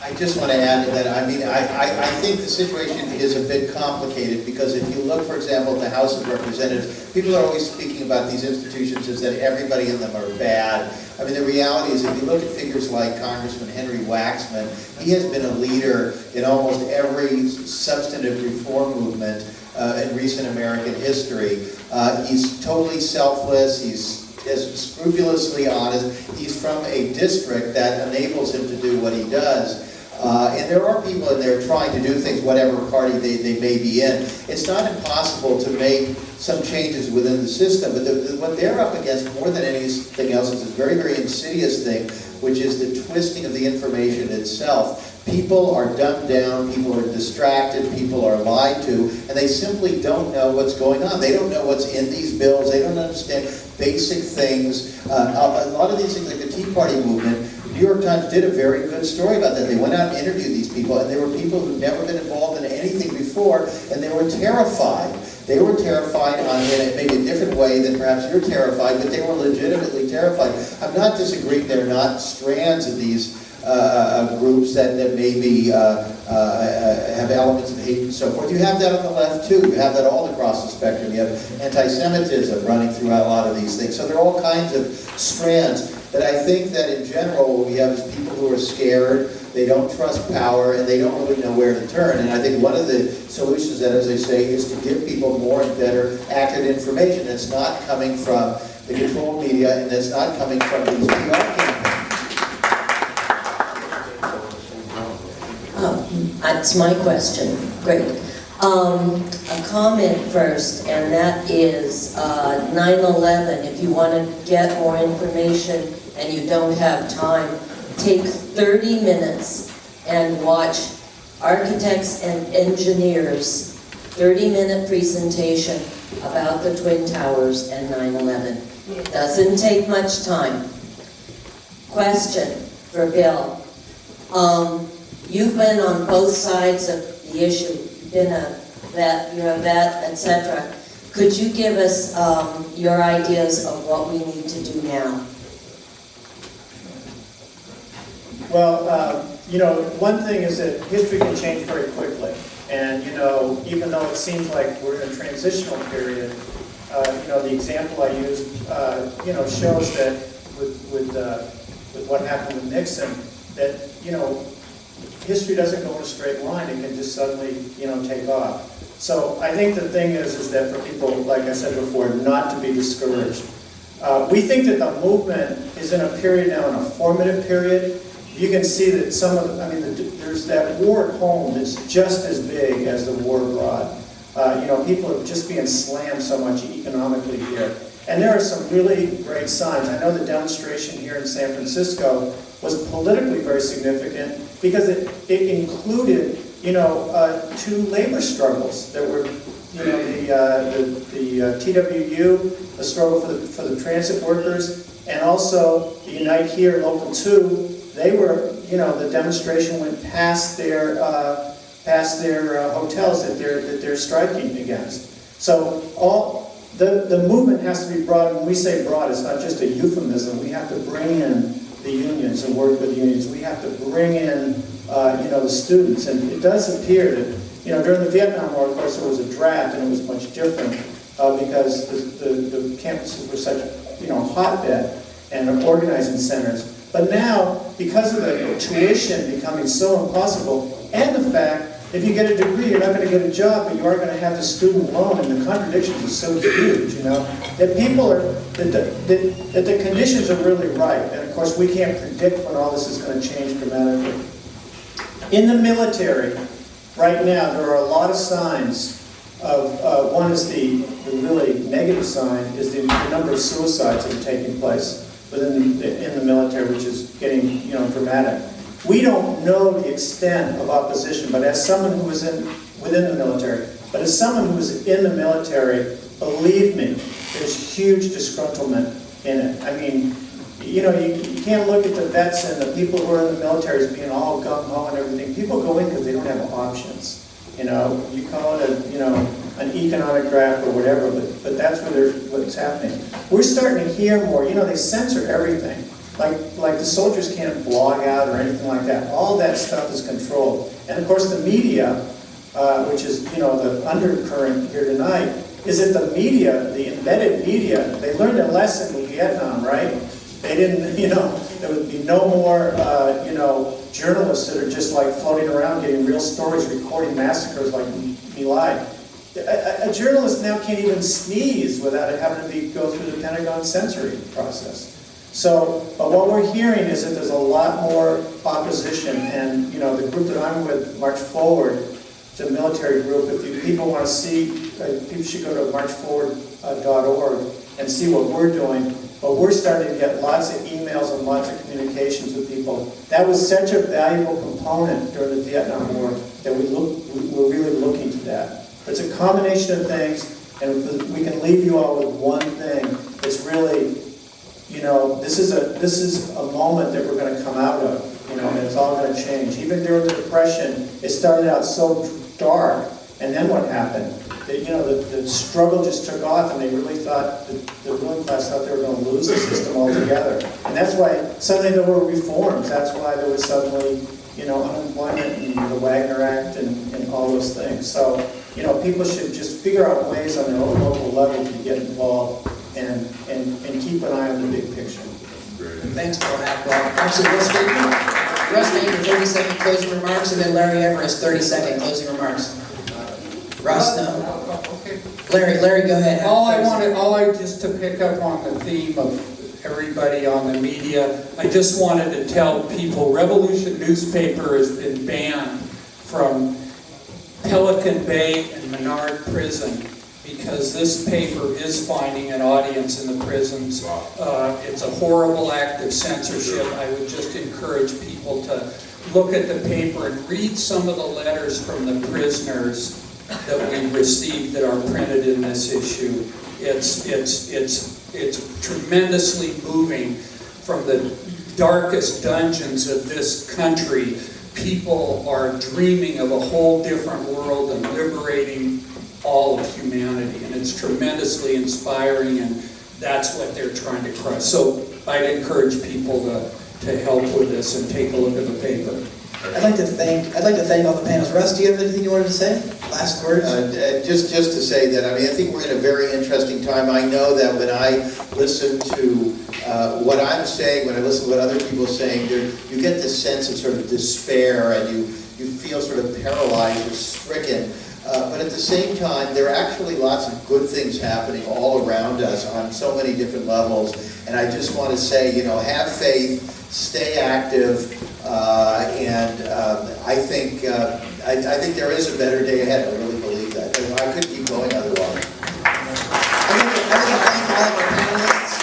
I just want to add to that. I mean, I think the situation is a bit complicated because if you look, for example, at the House of Representatives, people are always speaking about these institutions as that everybody in them are bad. I mean, the reality is if you look at figures like Congressman Henry Waxman, he has been a leader in almost every substantive reform movement in recent American history. He's totally selfless. He's scrupulously honest. He's from a district that enables him to do what he does. And there are people in there trying to do things, whatever party they may be in. It's not impossible to make some changes within the system, but what they're up against more than anything else is this very, very insidious thing, which is the twisting of the information itself. People are dumbed down, people are distracted, people are lied to, and they simply don't know what's going on. They don't know what's in these bills, they don't understand basic things. A lot of these things, like the Tea Party movement, New York Times did a very good story about that. They went out and interviewed these people, and they were people who'd never been involved in anything before, and they were terrified. They were terrified in maybe a different way than perhaps you're terrified, but they were legitimately terrified. I'm not disagreeing there are not strands of these groups that maybe have elements of hate and so forth. You have that on the left too. You have that all across the spectrum. You have anti-Semitism running throughout a lot of these things. So there are all kinds of strands. But I think that in general what we have is people who are scared, they don't trust power, and they don't really know where to turn. And I think one of the solutions that, as I say, is to give people more and better accurate information that's not coming from the controlled media and that's not coming from these PR campaigns. That's my question. Great. A comment first, and that is 9/11. If you want to get more information and you don't have time, take 30 minutes and watch Architects and Engineers 30-minute presentation about the Twin Towers and 9/11. Doesn't take much time. Question for Bill. You've been on both sides of the issue. You've been a vet, you're a vet, etc. Could you give us your ideas of what we need to do now? Well, you know, one thing is that history can change very quickly. And, you know, even though it seems like we're in a transitional period, you know, the example I used, you know, shows that with what happened with Nixon, that, you know, history doesn't go in a straight line. It can just suddenly, you know, take off. So I think the thing is that for people, like I said before, not to be discouraged. We think that the movement is in a period now, in a formative period. You can see that some of, I mean, there's that war at home that's just as big as the war abroad. You know, people are just being slammed so much economically here. And there are some really great signs. I know the demonstration here in San Francisco was politically very significant because it included, you know, two labor struggles that were, you know, the TWU, the struggle for the transit workers, and also the Unite Here Local 2. They were, you know, the demonstration went past their hotels that they're striking against. So the movement has to be broad. When we say broad, it's not just a euphemism. We have to bring in the unions and work with the unions. We have to bring in, you know, the students. And it does appear that, you know, during the Vietnam War, of course, there was a draft, and it was much different because the campuses were such, you know, hotbed and organizing centers. But now, because of the tuition becoming so impossible, and the fact if you get a degree, you're not going to get a job, but you are going to have the student loan, and the contradictions are so huge, you know, that people are, that the conditions are really right. And of course, we can't predict when all this is going to change dramatically. In the military, right now, there are a lot of signs of, one is the really negative sign, is the number of suicides that are taking place in the military, which is getting, you know, dramatic. We don't know the extent of opposition, but as someone who was within the military, but as someone who was in the military, believe me, there's huge disgruntlement in it. I mean, you know, you can't look at the vets and the people who are in the military as being all gung-ho and everything. People go in because they don't have options. You know, you call it a, you know, an economic draft or whatever, but that's what's happening. We're starting to hear more. You know, they censor everything. like the soldiers can't blog out or anything like that. All that stuff is controlled. And of course the media, which is, the undercurrent here tonight, is that the media, the embedded media, they learned a lesson in Vietnam, right? They didn't, there would be no more, journalists that are just like floating around getting real stories, recording massacres like My Lai. A journalist now can't even sneeze without it having to go through the Pentagon censoring process. So, but what we're hearing is that there's a lot more opposition, and the group that I'm with, March Forward, it's a military group. If people want to see, people should go to marchforward.org and see what we're doing. But we're starting to get lots of emails and lots of communications with people. That was such a valuable component during the Vietnam War that we're really looking to that. It's a combination of things, and if we can leave you all with one thing. It's really, this is a moment that we're going to come out of, and it's all going to change. Even during the Depression, it started out so dark, and then what happened? The struggle just took off, and they really thought, the ruling class thought they were going to lose the system altogether. And that's why suddenly there were reforms. That's why there was suddenly, unemployment and the Wagner Act and all those things. So, people should just figure out ways on their own local level to get involved and keep an eye on the big picture. Thanks, Paul Hackwell. Actually, Russ Baker, 30-second closing remarks, and then Larry Everest, 30-second closing remarks. Russ, no. Okay. Larry, go ahead. All I just to pick up on the theme of everybody on the media, I just wanted to tell people Revolution newspaper has been banned from Pelican Bay and Menard Prison because this paper is finding an audience in the prisons. It's a horrible act of censorship. I would just encourage people to look at the paper and read some of the letters from the prisoners that we received that are printed in this issue. It's tremendously moving. From the darkest dungeons of this country, people are dreaming of a whole different world and liberating all of humanity, and it's tremendously inspiring, and that's what they're trying to crush. So I'd encourage people to help with this and take a look at the paper. I'd like to thank all the panelists. Russ, do you have anything you wanted to say? Last words? Just to say that, I think we're in a very interesting time. I know that when I listen to what I'm saying, when I listen to what other people are saying, you get this sense of sort of despair, and you feel sort of paralyzed or stricken. But at the same time, there are actually lots of good things happening all around us on so many different levels. And I just want to say, have faith, stay active, and I think there is a better day ahead. I really believe that. I could keep going otherwise. I'd like to thank all of our panelists.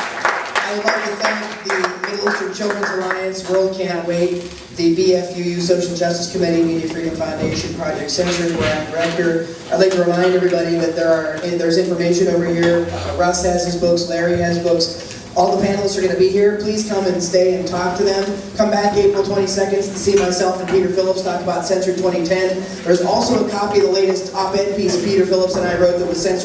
I would like to thank the Middle Eastern Children's Alliance, World Can't Wait, the BFUU Social Justice Committee, Media Freedom Foundation, Project Censored, where I'm director. I'd like to remind everybody that there's information over here. Russ has his books, Larry has books. All the panelists are going to be here. Please come and stay and talk to them. Come back April 22nd to see myself and Peter Phillips talk about Censored 2010. There's also a copy of the latest op-ed piece Peter Phillips and I wrote that was censored.